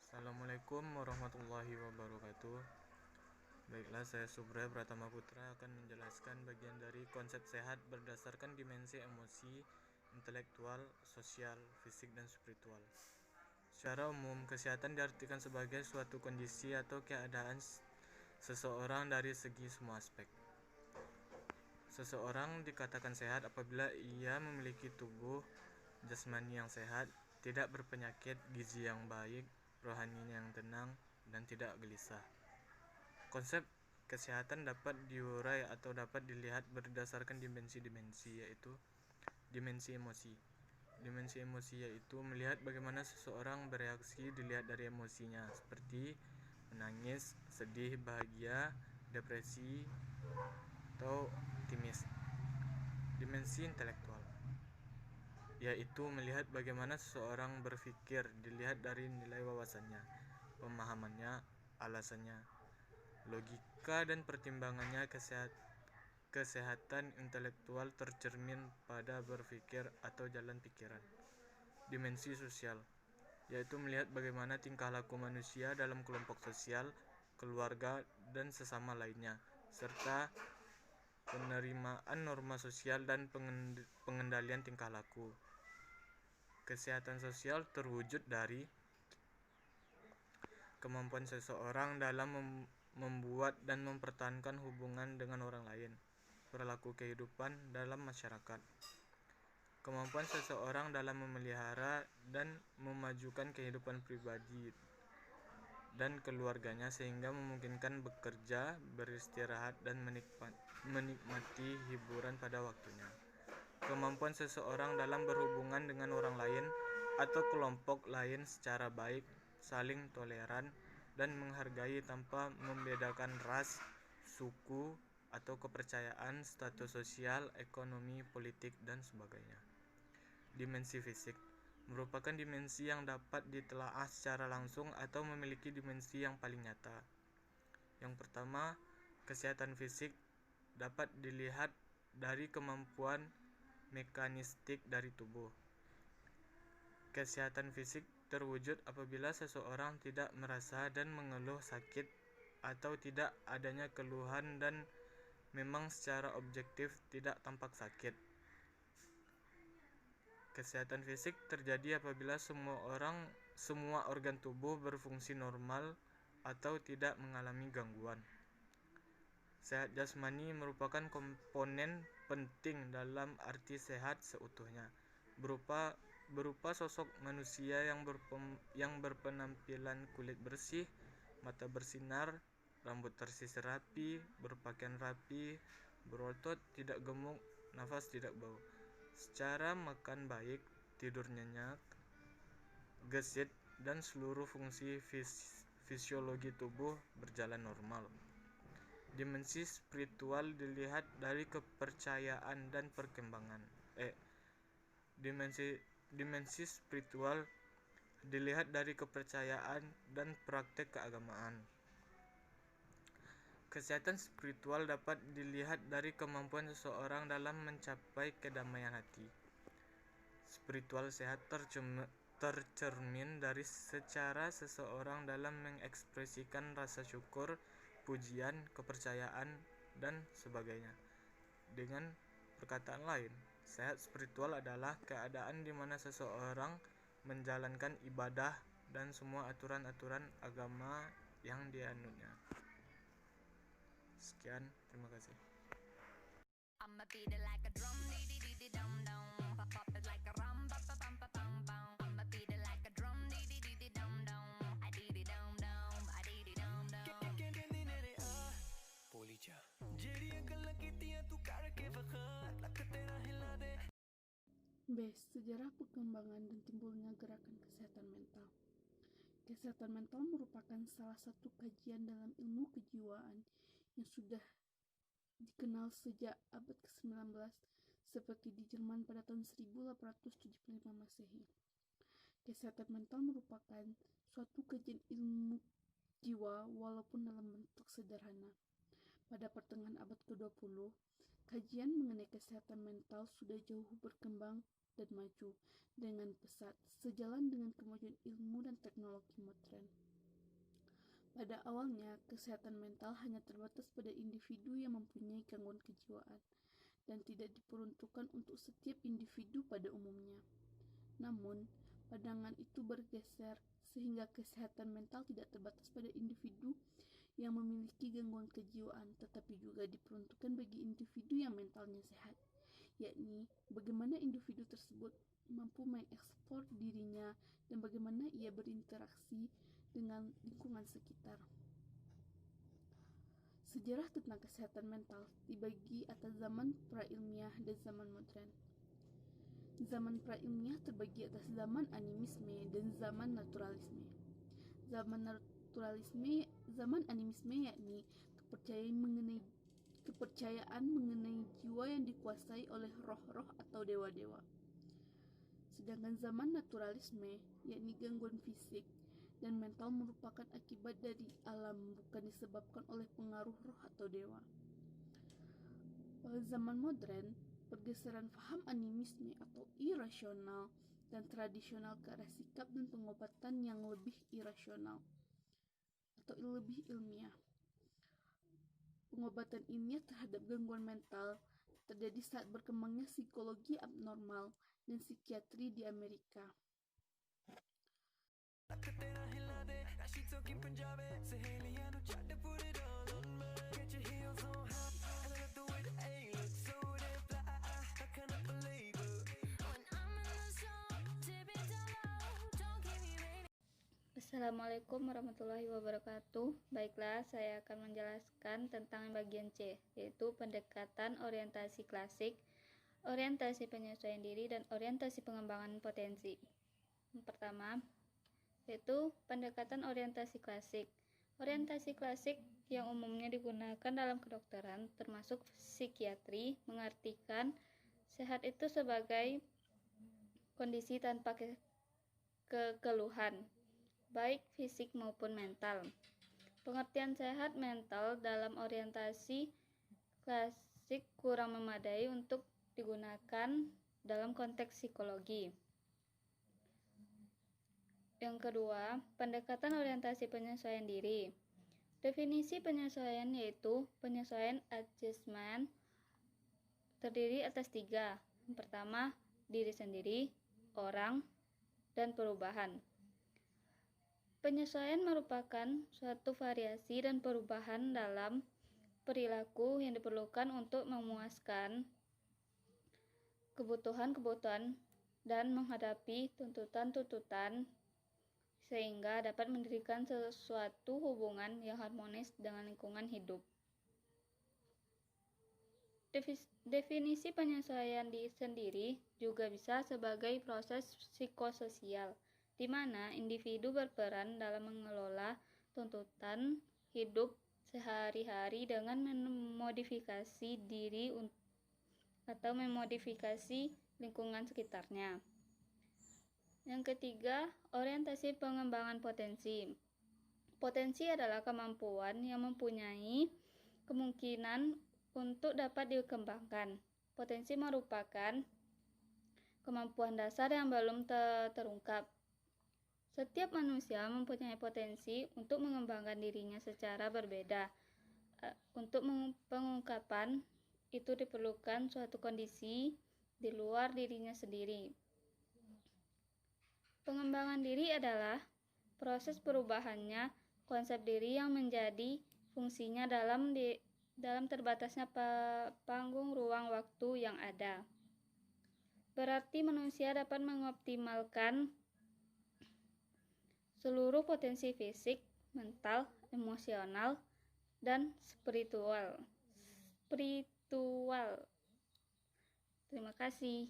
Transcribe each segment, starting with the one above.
Assalamualaikum warahmatullahi wabarakatuh. Baiklah, saya Subra Pratama Putra akan menjelaskan bagian dari konsep sehat berdasarkan dimensi emosi, intelektual, sosial, fisik, dan spiritual. Secara umum, kesehatan diartikan sebagai suatu kondisi atau keadaan seseorang dari segi semua aspek. Seseorang dikatakan sehat apabila ia memiliki tubuh jasmani yang sehat, tidak berpenyakit, gizi yang baik, rohaninya yang tenang, dan tidak gelisah. Konsep kesehatan dapat diurai atau dapat dilihat berdasarkan dimensi-dimensi, yaitu dimensi emosi. Dimensi emosi yaitu melihat bagaimana seseorang bereaksi dilihat dari emosinya, seperti menangis, sedih, bahagia, depresi, atau optimis. Dimensi intelektual yaitu melihat bagaimana seseorang berpikir dilihat dari nilai wawasannya, pemahamannya, alasannya, logika dan pertimbangannya. Kesehatan intelektual tercermin pada berpikir atau jalan pikiran. Dimensi sosial yaitu melihat bagaimana tingkah laku manusia dalam kelompok sosial, keluarga, dan sesama lainnya, serta penerimaan norma sosial dan pengendalian tingkah laku. Kesehatan sosial terwujud dari kemampuan seseorang dalam membuat dan mempertahankan hubungan dengan orang lain, perilaku kehidupan dalam masyarakat, kemampuan seseorang dalam memelihara dan memajukan kehidupan pribadi dan keluarganya sehingga memungkinkan bekerja, beristirahat, dan menikmati hiburan pada waktunya. Kemampuan seseorang dalam berhubungan dengan orang lain atau kelompok lain secara baik, saling toleran, dan menghargai tanpa membedakan ras, suku, atau kepercayaan, status sosial, ekonomi, politik, dan sebagainya. Dimensi fisik merupakan dimensi yang dapat ditelaah secara langsung atau memiliki dimensi yang paling nyata. Yang pertama, kesehatan fisik dapat dilihat dari kemampuan mekanistik dari tubuh. Kesehatan fisik terwujud apabila seseorang tidak merasa dan mengeluh sakit atau tidak adanya keluhan dan memang secara objektif tidak tampak sakit. Kesehatan fisik terjadi apabila semua organ tubuh berfungsi normal atau tidak mengalami gangguan. Sehat jasmani merupakan komponen penting dalam arti sehat seutuhnya, berupa sosok manusia yang berpenampilan kulit bersih, mata bersinar, rambut tersisir rapi, berpakaian rapi, berotot, tidak gemuk, nafas tidak bau. Secara makan baik, tidur nyenyak, gesit, dan seluruh fungsi fisiologi tubuh berjalan normal. Dimensi spiritual dilihat dari kepercayaan dan perkembangan. Dimensi spiritual dilihat dari kepercayaan dan praktek keagamaan. Kesehatan spiritual dapat dilihat dari kemampuan seseorang dalam mencapai kedamaian hati. Spiritual sehat tercermin dari secara seseorang dalam mengekspresikan rasa syukur, pujian, kepercayaan, dan sebagainya. Dengan perkataan lain, sehat spiritual adalah keadaan di mana seseorang menjalankan ibadah dan semua aturan-aturan agama yang dianutnya. Sekian, terima kasih. B. Sejarah perkembangan dan timbulnya gerakan kesehatan mental. Kesehatan mental merupakan salah satu kajian dalam ilmu kejiwaan yang sudah dikenal sejak abad ke-19 seperti di Jerman pada tahun 1875 Masehi. Kesehatan mental merupakan suatu kajian ilmu jiwa walaupun dalam bentuk sederhana. Pada pertengahan abad ke-20, kajian mengenai kesehatan mental sudah jauh berkembang dan maju dengan pesat, sejalan dengan kemajuan ilmu dan teknologi modern. Pada awalnya, kesehatan mental hanya terbatas pada individu yang mempunyai gangguan kejiwaan dan tidak diperuntukkan untuk setiap individu pada umumnya. Namun, pandangan itu bergeser sehingga kesehatan mental tidak terbatas pada individu yang memiliki gangguan kejiwaan, tetapi juga diperuntukkan bagi individu yang mentalnya sehat, yakni bagaimana individu tersebut mampu mengekspor dirinya dan bagaimana ia berinteraksi dengan lingkungan sekitar. Sejarah tentang kesehatan mental dibagi atas zaman prailmiah dan zaman modern. Zaman prailmiah terbagi atas zaman animisme dan zaman naturalisme. Zaman animisme yakni kepercayaan mengenai jiwa yang dikuasai oleh roh-roh atau dewa-dewa. Sedangkan zaman naturalisme yakni gangguan fisik dan mental merupakan akibat dari alam, bukan disebabkan oleh pengaruh roh atau dewa. Pada zaman modern, pergeseran faham animisme atau irasional dan tradisional ke arah sikap dan pengobatan yang lebih irasional atau lebih ilmiah. Pengobatan ilmiah terhadap gangguan mental terjadi saat berkembangnya psikologi abnormal dan psikiatri di Amerika. Assalamualaikum warahmatullahi wabarakatuh. Baiklah, saya akan menjelaskan tentang bagian C, yaitu pendekatan orientasi klasik, orientasi penyesuaian diri, dan orientasi pengembangan potensi. Yang pertama, yaitu pendekatan orientasi klasik. Orientasi klasik yang umumnya digunakan dalam kedokteran, termasuk psikiatri, mengartikan sehat itu sebagai kondisi tanpa kekeluhan, baik fisik maupun mental. Pengertian sehat mental dalam orientasi klasik kurang memadai untuk digunakan dalam konteks psikologi. Yang kedua, pendekatan orientasi penyesuaian diri. Definisi penyesuaian yaitu penyesuaian adjustment terdiri atas 3. Yang pertama, diri sendiri, orang, dan perubahan. Penyesuaian merupakan suatu variasi dan perubahan dalam perilaku yang diperlukan untuk memuaskan kebutuhan-kebutuhan dan menghadapi tuntutan-tuntutan sehingga dapat mendirikan sesuatu hubungan yang harmonis dengan lingkungan hidup. Definisi penyesuaian diri sendiri juga bisa sebagai proses psikososial, di mana individu berperan dalam mengelola tuntutan hidup sehari-hari dengan memodifikasi diri atau memodifikasi lingkungan sekitarnya. Yang ketiga, orientasi pengembangan potensi. Potensi adalah kemampuan yang mempunyai kemungkinan untuk dapat dikembangkan. Potensi merupakan kemampuan dasar yang belum terungkap. Setiap manusia mempunyai potensi untuk mengembangkan dirinya secara berbeda. Untuk pengungkapan itu diperlukan suatu kondisi di luar dirinya sendiri. Pengembangan diri adalah proses perubahannya konsep diri yang menjadi fungsinya dalam terbatasnya panggung ruang waktu yang ada. Berarti manusia dapat mengoptimalkan seluruh potensi fisik, mental, emosional, dan spiritual. Terima kasih.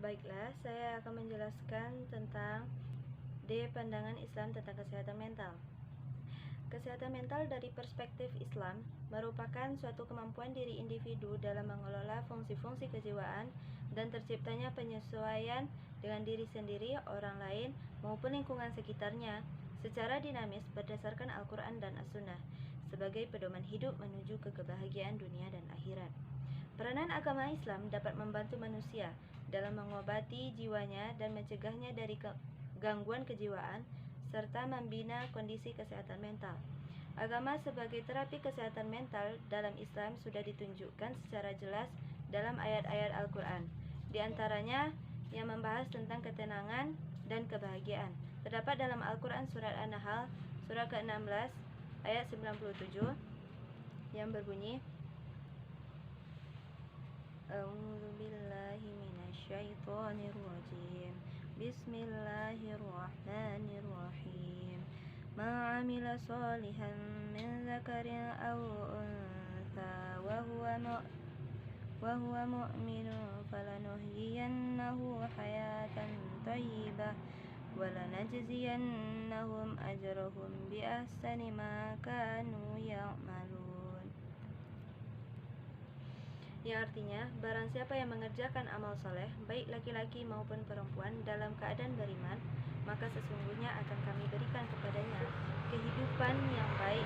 Baiklah, saya akan menjelaskan tentang D. Pandangan Islam tentang kesehatan mental. Kesehatan mental dari perspektif Islam merupakan suatu kemampuan diri individu dalam mengelola fungsi-fungsi kejiwaan dan terciptanya penyesuaian dengan diri sendiri, orang lain, maupun lingkungan sekitarnya secara dinamis berdasarkan Al-Quran dan As-Sunnah sebagai pedoman hidup menuju ke kebahagiaan dunia dan akhirat. Peranan agama Islam dapat membantu manusia dalam mengobati jiwanya dan mencegahnya dari gangguan kejiwaan serta membina kondisi kesehatan mental. Agama sebagai terapi kesehatan mental dalam Islam sudah ditunjukkan secara jelas dalam ayat-ayat Al-Quran. Di antaranya yang membahas tentang ketenangan dan kebahagiaan. Terdapat dalam Al-Quran surat An-Nahl, surah ke-16, ayat 97, yang berbunyi, A'udzu billahi minasyaitonir rajim. Bismillahirrahmanirrahim. Ma 'amila shalihan min dzakarin aw untha wa huwa mu'minun falanuhyiyannahu hayatan thayyibah wa lanajziyannahum ajrahum bi ahsani ma kanu ya'malun. Yang artinya, barang siapa yang mengerjakan amal soleh, baik laki-laki maupun perempuan dalam keadaan beriman, maka sesungguhnya akan kami berikan kepadanya kehidupan yang baik,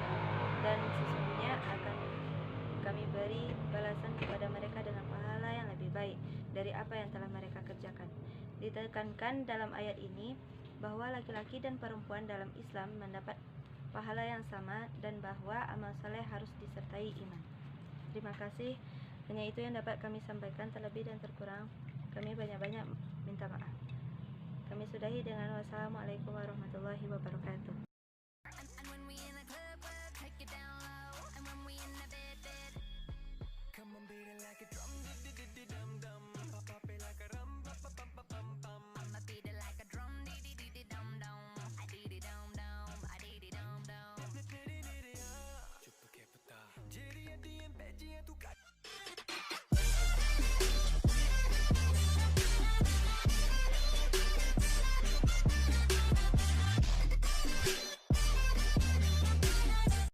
dan sesungguhnya akan kami beri balasan kepada mereka dengan pahala yang lebih baik dari apa yang telah mereka kerjakan. Ditekankan dalam ayat ini bahwa laki-laki dan perempuan dalam Islam mendapat pahala yang sama dan bahwa amal soleh harus disertai iman. Terima kasih. Hanya itu yang dapat kami sampaikan, terlebih dan terkurang kami banyak-banyak minta maaf. Kami sudahi dengan wassalamualaikum warahmatullahi wabarakatuh.